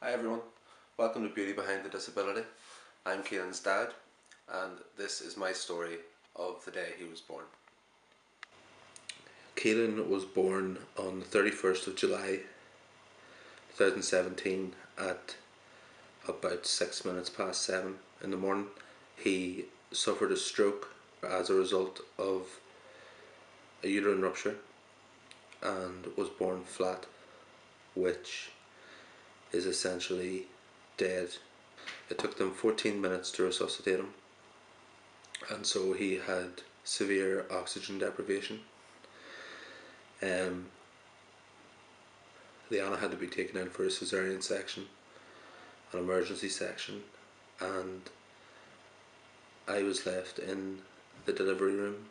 Hi everyone, welcome to Beauty Behind the Disability. I'm Caolan's dad, and this is my story of the day he was born. Caolan was born on the 31st of July 2017 at about 6 minutes past 7 in the morning. He suffered a stroke as a result of a uterine rupture and was born flat, which is essentially dead. It took them 14 minutes to resuscitate him, and so he had severe oxygen deprivation. Liana had to be taken in for a cesarean section, an emergency section, and I was left in the delivery room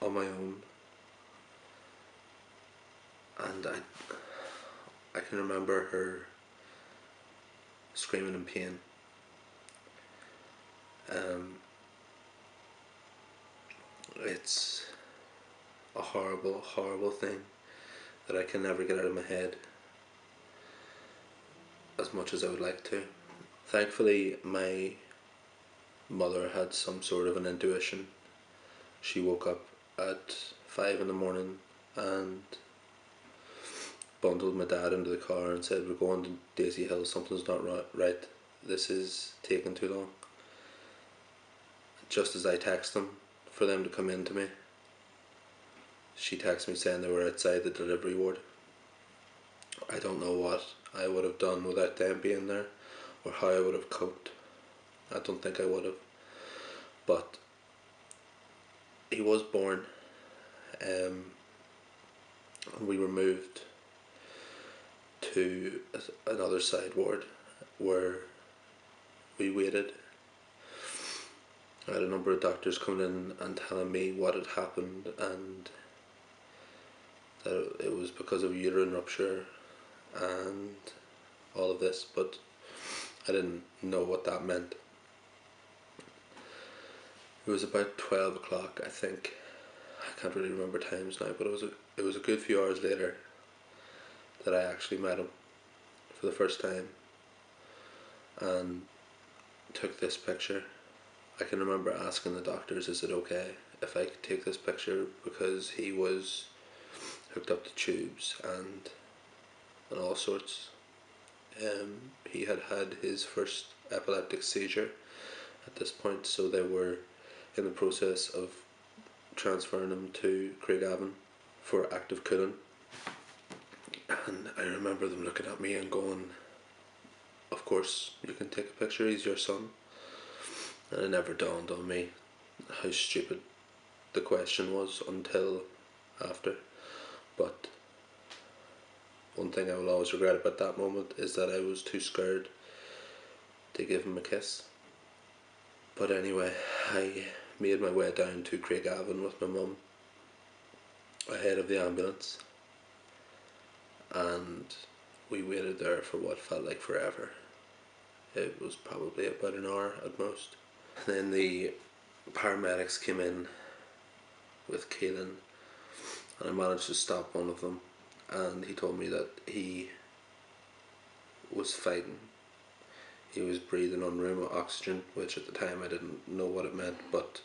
on my own. And I can remember her screaming in pain. It's a horrible, horrible thing that I can never get out of my head, as much as I would like to. Thankfully, my mother had some sort of an intuition. She woke up at 5 in the morning and bundled my dad into the car and said, "We're going to Daisy Hill, something's not right, this is taking too long." Just as I text them for them to come in to me, she texted me saying they were outside the delivery ward. I don't know what I would have done without them being there, or how I would have coped. I don't think I would have. But he was born, and we were moved to another side ward where we waited. I had a number of doctors coming in and telling me what had happened, and that it was because of uterine rupture and all of this, but I didn't know what that meant. It was about 12 o'clock, I think. I can't really remember times now, but it was a good few hours later that I actually met him for the first time and took this picture. I can remember asking the doctors, is it okay if I could take this picture, because he was hooked up to tubes and all sorts. He had had his first epileptic seizure at this point, so they were in the process of transferring him to Caolan for active cooling. And I remember them looking at me and going, "Of course you can take a picture, he's your son." And it never dawned on me how stupid the question was until after. But one thing I will always regret about that moment is that I was too scared to give him a kiss. But anyway, I made my way down to Caolan with my mum ahead of the ambulance, and we waited there for what felt like forever. It was probably about an hour at most. Then the paramedics came in with Caolan, and I managed to stop one of them, and he told me that he was fighting. He was breathing on room oxygen, which at the time I didn't know what it meant, but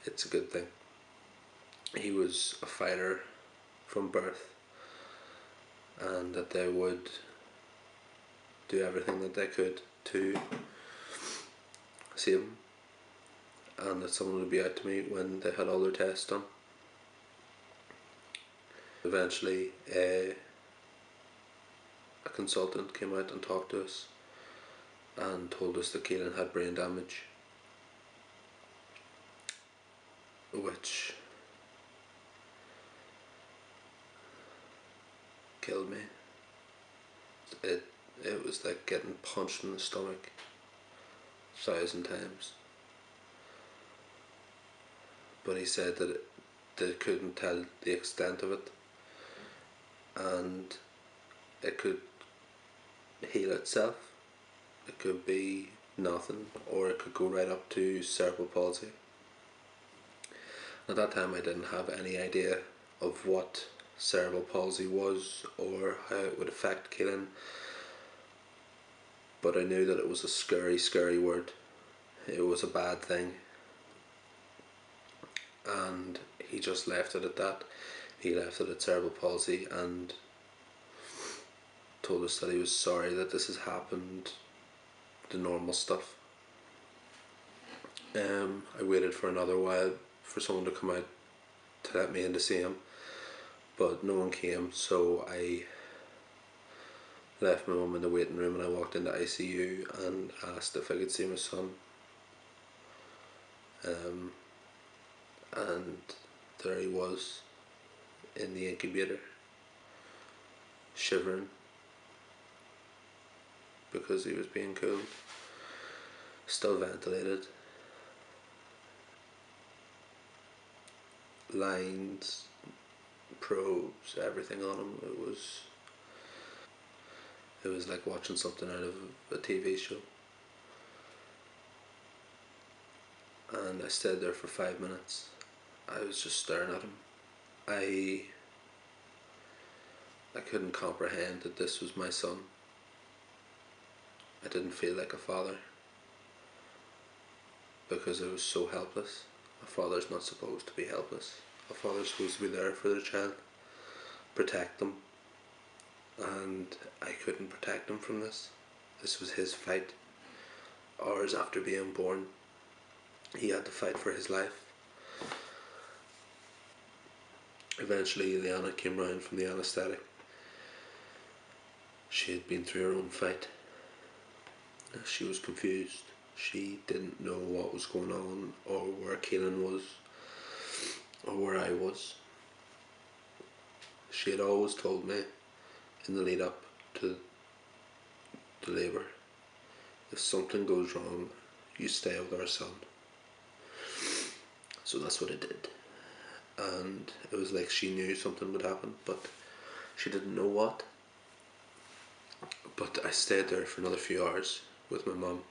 it's a good thing. He was a fighter from birth, and that they would do everything that they could to save him, and that someone would be out to me when they had all their tests done. Eventually a consultant came out and talked to us and told us that Caolan had brain damage, which killed me. It was like getting punched in the stomach 1,000 times. But he said that they couldn't tell the extent of it, and it could heal itself. It could be nothing, or it could go right up to cerebral palsy. At that time I didn't have any idea of what cerebral palsy was or how it would affect Caolan, but I knew that it was a scary, scary word. It was a bad thing, and he just left it at that. He left it at cerebral palsy and told us that he was sorry that this has happened, the normal stuff. I waited for another while for someone to come out to let me in to see him, but no one came, so I left my mum in the waiting room and I walked into ICU and asked if I could see my son. And there he was in the incubator, shivering because he was being cooled, still ventilated, lines, probes, everything on him. It was like watching something out of a TV show. And I stayed there for 5 minutes. I was just staring at him. I couldn't comprehend that this was my son. I didn't feel like a father because I was so helpless. A father's not supposed to be helpless. A father's supposed to be there for their child, protect them, and I couldn't protect him from this. This was his fight. Hours after being born, he had to fight for his life. Eventually Leanna came round from the anaesthetic. She had been through her own fight. She was confused. She didn't know what was going on or where Caolan was or where I was. She had always told me in the lead up to the labour, if something goes wrong, you stay with our son. So that's what I did. And it was like she knew something would happen, but she didn't know what. But I stayed there for another few hours with my mum.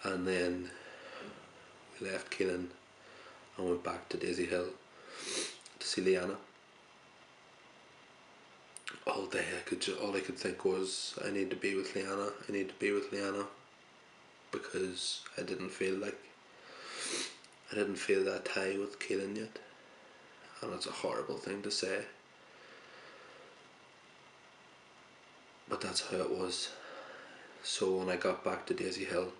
And then we left Caolan and went back to Daisy Hill to see Leanna. All day all I could think was, I need to be with Leanna. I need to be with Leanna, because I didn't feel that tie with Caolan yet, and it's a horrible thing to say, but that's how it was. So when I got back to Daisy Hill,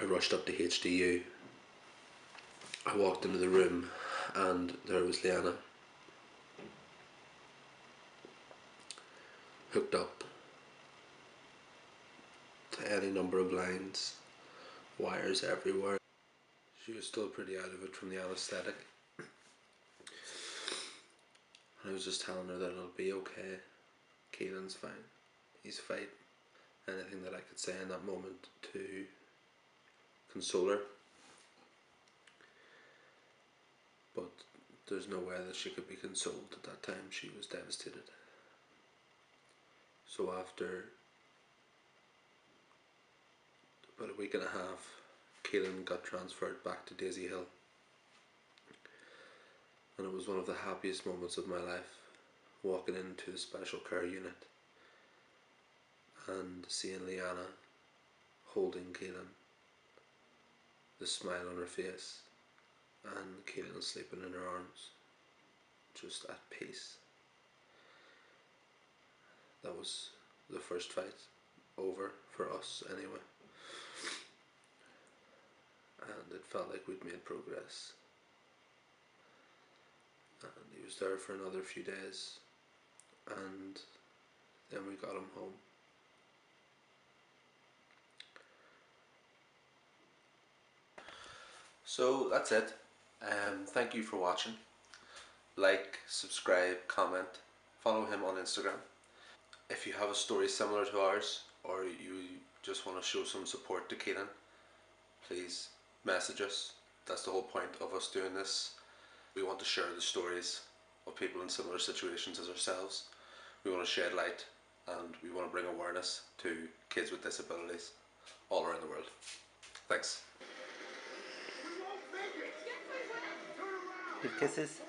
I rushed up to HDU. I walked into the room and there was Leanna, hooked up to any number of lines, wires everywhere. She was still pretty out of it from the anaesthetic. I was just telling her that it'll be okay. Caolan's fine. He's fine. Anything that I could say in that moment to console her. But there's no way that she could be consoled at that time. She was devastated. So after about a week and a half, Caolan got transferred back to Daisy Hill. And it was one of the happiest moments of my life, walking into the special care unit and seeing Leanna holding Caolan, the smile on her face, and Caolan sleeping in her arms, just at peace. That was the first fight over for us anyway, and it felt like we'd made progress. And he was there for another few days, and then we got him home. So that's it. Thank you for watching. Like, subscribe, comment, follow him on Instagram. If you have a story similar to ours, or you just want to show some support to Caolan, please message us. That's the whole point of us doing this. We want to share the stories of people in similar situations as ourselves. We want to shed light, and we want to bring awareness to kids with disabilities all around the world. Thanks. Give kisses.